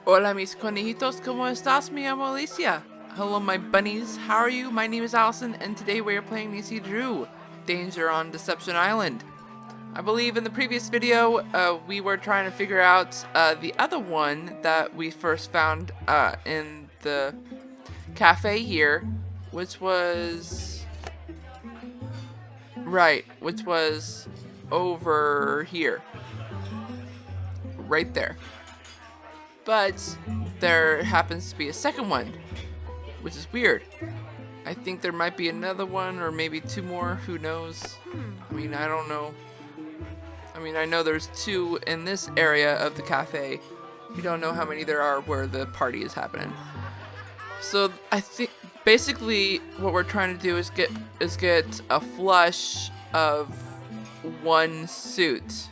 Hola mis conejitos, ¿cómo estás? Me llamo Alicia. Hello my bunnies, how are you? My name is Allison and today we are playing Nancy Drew, Danger on Deception Island. I believe in the previous video we were trying to figure out the other one that we first found in the cafe here, which was... which was over here. Right there. But there happens to be a second one, which is weird. I think there might be another one or maybe two more, who knows? I mean, I don't know. I mean, I know there's two in this area of the cafe. We don't know how many there are where the party is happening. So I think basically what we're trying to do is get a flush of one suit.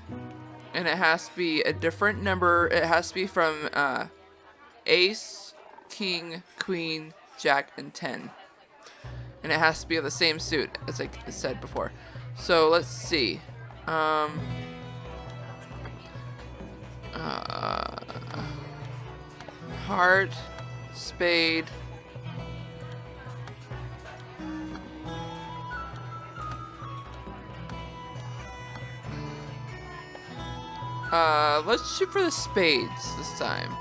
And it has to be a different number. It has to be from Ace, King, Queen, Jack, and 10. And it has to be of the same suit, as I said before. So let's see. Heart, spade. Let's shoot for the spades this time.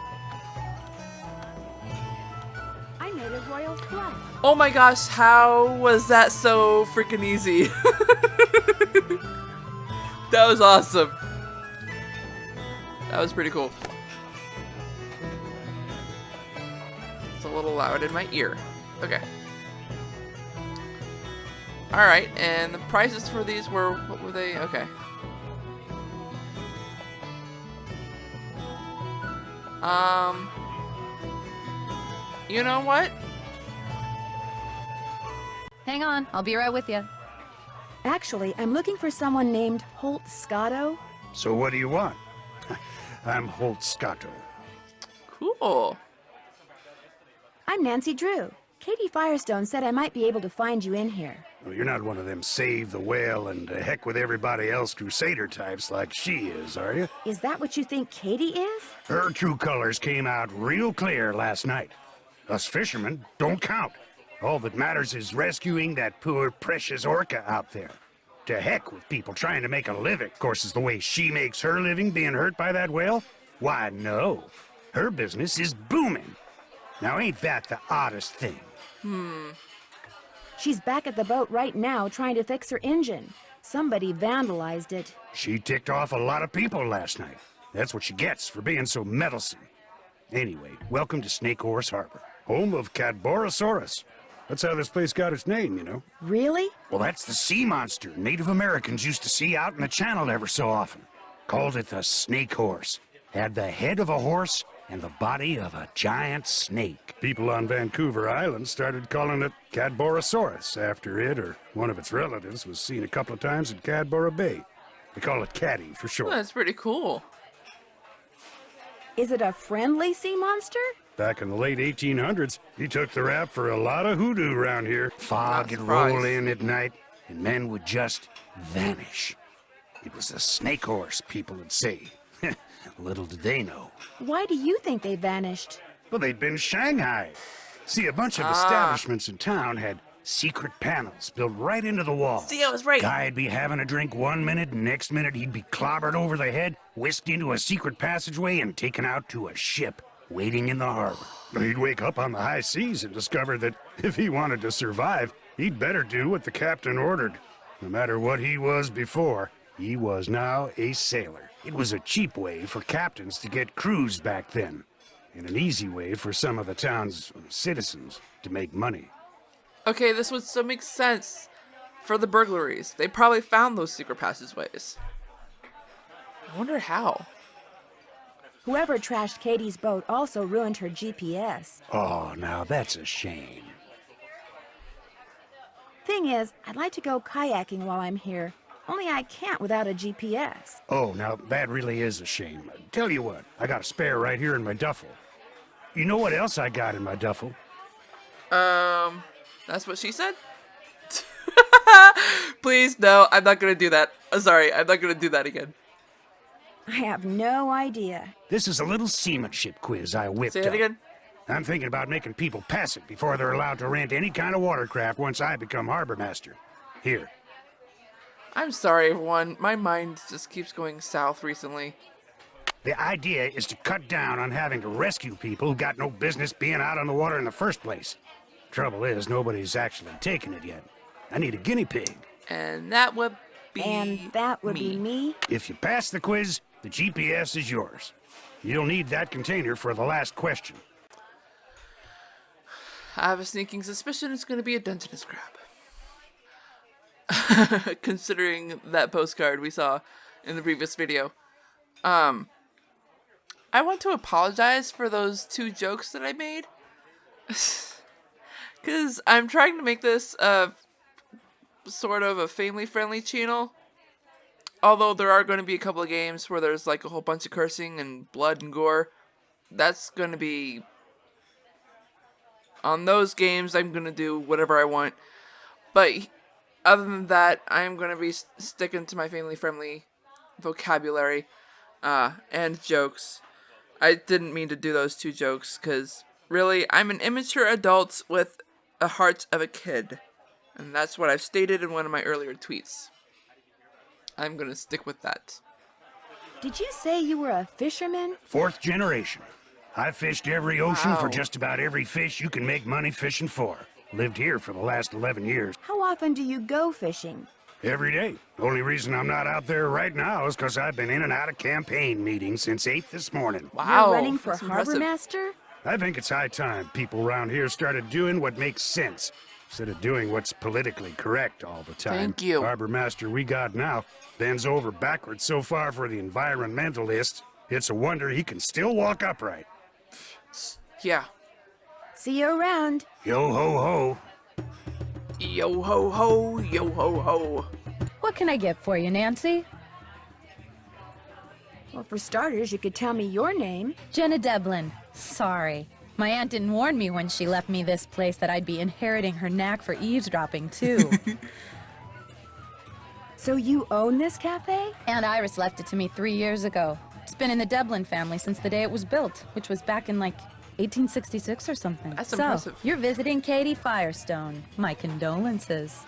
I made a royal flush. Oh my gosh, how was that so freaking easy? That was awesome. That was pretty cool. It's a little loud in my ear. Okay. Alright, and the prices for these were, what were they? Okay. You know what? Hang on, I'll be right with you. Actually, I'm looking for someone named Holt Scotto. So what do you want? I'm Holt Scotto. Cool. I'm Nancy Drew. Katie Firestone said I might be able to find you in here. Well, you're not one of them save the whale and heck with everybody else crusader types like she is, are you? Is that what you think Katie is? Her true colors came out real clear last night. Us fishermen don't count. All that matters is rescuing that poor precious orca out there. To heck with people trying to make a living. Of course, is the way she makes her living being hurt by that whale? Why, no. Her business is booming. Now, ain't that the oddest thing? She's back at the boat right now trying to fix her engine. Somebody vandalized it. She ticked off a lot of people last night. That's what she gets for being so meddlesome. Anyway, welcome to Snake Horse Harbor, home of Cadborosaurus. That's how this place got its name, you know. Really? Well, that's the sea monster Native Americans used to see out in the channel ever so often. Called it the snake horse. Had the head of a horse and the body of a giant snake. People on Vancouver Island started calling it Cadborosaurus after it or one of its relatives was seen a couple of times in Cadboro Bay. They call it Caddy for short. That's pretty cool. Is it a friendly sea monster? Back in the late 1800s, he took the rap for a lot of hoodoo around here. Fog would roll in at night, and men would just vanish. It was the snake horse, people would say. Little did they know. Why do you think they vanished? Well, they'd been Shanghai. See, a bunch of establishments in town had secret panels built right into the wall. See, I was right. Guy'd be having a drink one minute, and next minute he'd be clobbered over the head, whisked into a secret passageway, and taken out to a ship waiting in the harbor. He'd wake up on the high seas and discover that if he wanted to survive, he'd better do what the captain ordered. No matter what he was before, he was now a sailor. It was a cheap way for captains to get crews back then, and an easy way for some of the town's citizens to make money. Okay, this would still make sense for the burglaries. They probably found those secret passageways. I wonder how. Whoever trashed Katie's boat also ruined her GPS. Oh, now that's a shame. Thing is, I'd like to go kayaking while I'm here. Only I can't without a GPS. Oh, now that really is a shame. Tell you what, I got a spare right here in my duffel. You know what else I got in my duffel? That's what she said? Please, no, I'm not gonna do that. I'm sorry, I'm not gonna do that again. I have no idea. This is a little seamanship quiz I whipped Say that up. again. I'm thinking about making people pass it before they're allowed to rent any kind of watercraft once I become harbor master. Here. I'm sorry, everyone. My mind just keeps going south recently. The idea is to cut down on having to rescue people who got no business being out on the water in the first place. Trouble is, nobody's actually taken it yet. I need a guinea pig. And that would be And that would be me? If you pass the quiz, the GPS is yours. You'll need that container for the last question. I have a sneaking suspicion it's going to be a Dungeness crab. Considering that postcard we saw in the previous video. I want to apologize for those 2 jokes that I made. Because I'm trying to make this sort of a family-friendly channel. Although there are going to be a couple of games where there's like a whole bunch of cursing and blood and gore. That's going to be... On those games, I'm going to do whatever I want. But other than that, I'm going to be sticking to my family-friendly vocabulary and jokes. I didn't mean to do those 2 jokes, because really, I'm an immature adult with a heart of a kid. And that's what I've stated in one of my earlier tweets. I'm going to stick with that. Did you say you were a fisherman? 4th generation. I've fished every ocean for Wow. just about every fish you can make money fishing for. Lived here for the last 11 years. How often do you go fishing? Every day. Only reason I'm not out there right now is because I've been in and out of campaign meetings since 8 this morning. Wow. You're running for that's harbor impressive. master? I think it's high time people around here started doing what makes sense, instead of doing what's politically correct all the time. Thank you. Harbor master we got now bends over backwards so far for the environmentalist, it's a wonder he can still walk upright. Yeah. See you around. Yo ho ho. Yo ho ho, yo ho ho. What can I get for you, Nancy? Well, for starters, you could tell me your name. Jenna Devlin. Sorry. My aunt didn't warn me when she left me this place that I'd be inheriting her knack for eavesdropping, too. So you own this cafe? Aunt Iris left it to me 3 years ago. It's been in the Devlin family since the day it was built, which was back in, 1866 or something. That's so, impressive. You're visiting Katie Firestone. My condolences.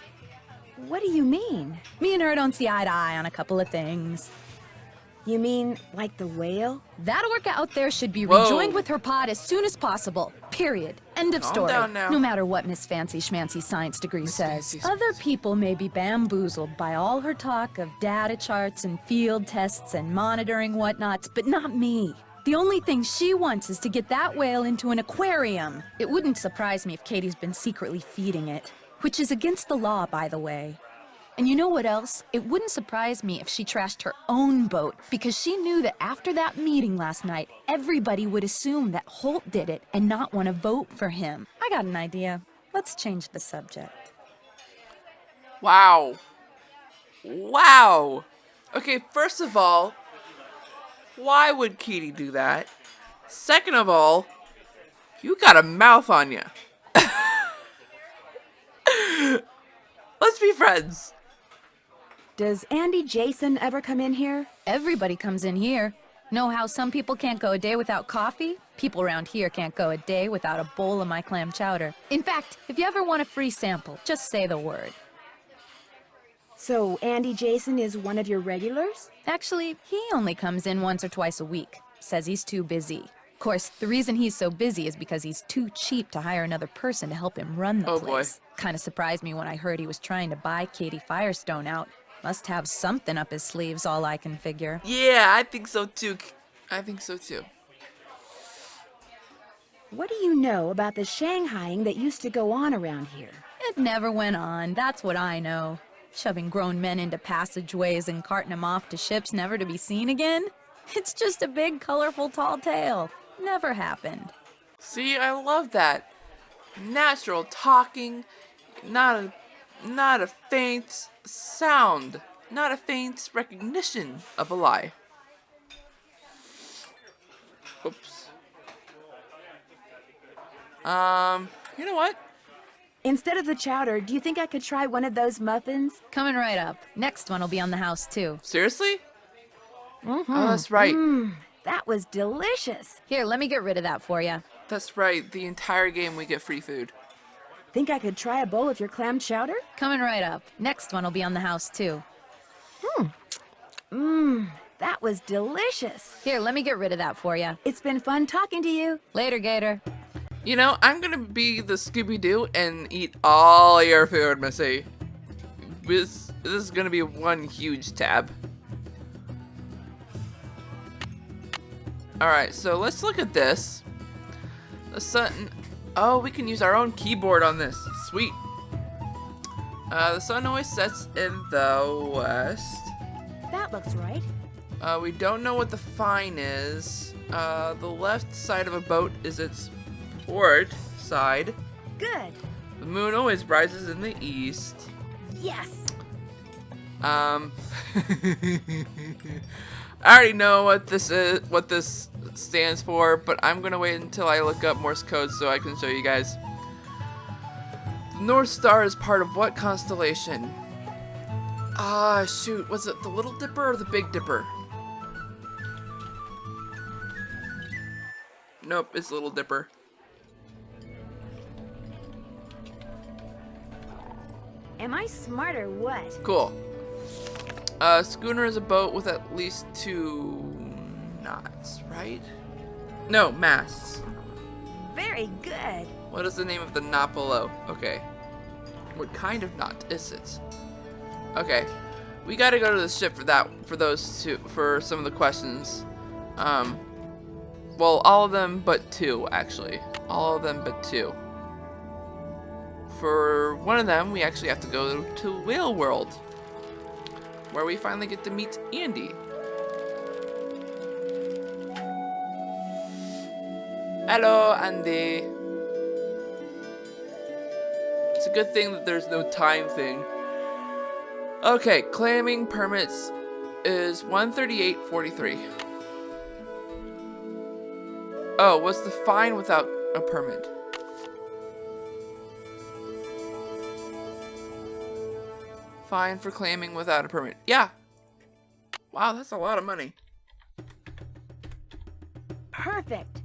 What do you mean? Me and her don't see eye to eye on a couple of things. You mean like the whale? That orca out there should be Whoa. rejoined with her pod as soon as possible. Period. End of Calm story. down now. No matter what Miss Fancy Schmancy science degree says. Fancy Other Schmancy. people may be bamboozled by all her talk of data charts and field tests and monitoring whatnots, but not me. The only thing she wants is to get that whale into an aquarium. It wouldn't surprise me if Katie's been secretly feeding it, which is against the law, by the way. And you know what else? It wouldn't surprise me if she trashed her own boat, because she knew that after that meeting last night, everybody would assume that Holt did it and not want to vote for him. I got an idea. Let's change the subject. Wow. Wow. Okay, first of all, why would Katie do that? Second of all, you got a mouth on you. Let's be friends. Does Andy Jason ever come in here? Everybody comes in here. Know how some people can't go a day without coffee? People around here can't go a day without a bowl of my clam chowder. In fact, if you ever want a free sample, just say the word. So Andy Jason is one of your regulars? Actually, he only comes in once or twice a week. Says he's too busy. Of course, the reason he's so busy is because he's too cheap to hire another person to help him run the Oh, boy. place. Kind of surprised me when I heard he was trying to buy Katie Firestone out. Must have something up his sleeves, all I can figure. Yeah, I think so too. I think so too. What do you know about the shanghaiing that used to go on around here? It never went on, that's what I know. Shoving grown men into passageways and carting them off to ships never to be seen again? It's just a big, colorful, tall tale. Never happened. See, I love that. Natural talking, not a faint sound, not a faint recognition of a lie. Oops. You know what? Instead of the chowder, do you think I could try one of those muffins? Coming right up. Next one will be on the house, too. Seriously? Oh, that's right. That was delicious. Here, let me get rid of that for you. That's right. The entire game we get free food. Think I could try a bowl of your clam chowder? Coming right up. Next one will be on the house, too. That was delicious. Here, let me get rid of that for you. It's been fun talking to you. Later, Gator. You know, I'm gonna be the Scooby-Doo and eat all your food, Missy. This is gonna be one huge tab. Alright, so let's look at this. The sun... Oh, we can use our own keyboard on this. Sweet. The sun always sets in the west. That looks right. We don't know what the fine is. The left side of a boat is its port side. Good. The moon always rises in the east. Yes. I already know what this is, what this stands for, but I'm gonna wait until I look up Morse code so I can show you guys. The North Star is part of what constellation? Ah, shoot, was it the Little Dipper or the Big Dipper? Nope, it's Little Dipper. Am I smart or what? Cool. Schooner is a boat with at least 2 knots, right? No, masts. Very good. What is the name of the knot below? Okay. What kind of knot is it? Okay. We gotta go to the ship for those two, for some of the questions. Well, all of them but 2, actually. All of them but 2. For one of them, we actually have to go to Whale World, where we finally get to meet Andy. Hello, Andy. It's a good thing that there's no time thing. Okay, claiming permits is 138.43. Oh, what's the fine without a permit? Fine for claiming without a permit. Yeah. Wow, that's a lot of money. Perfect.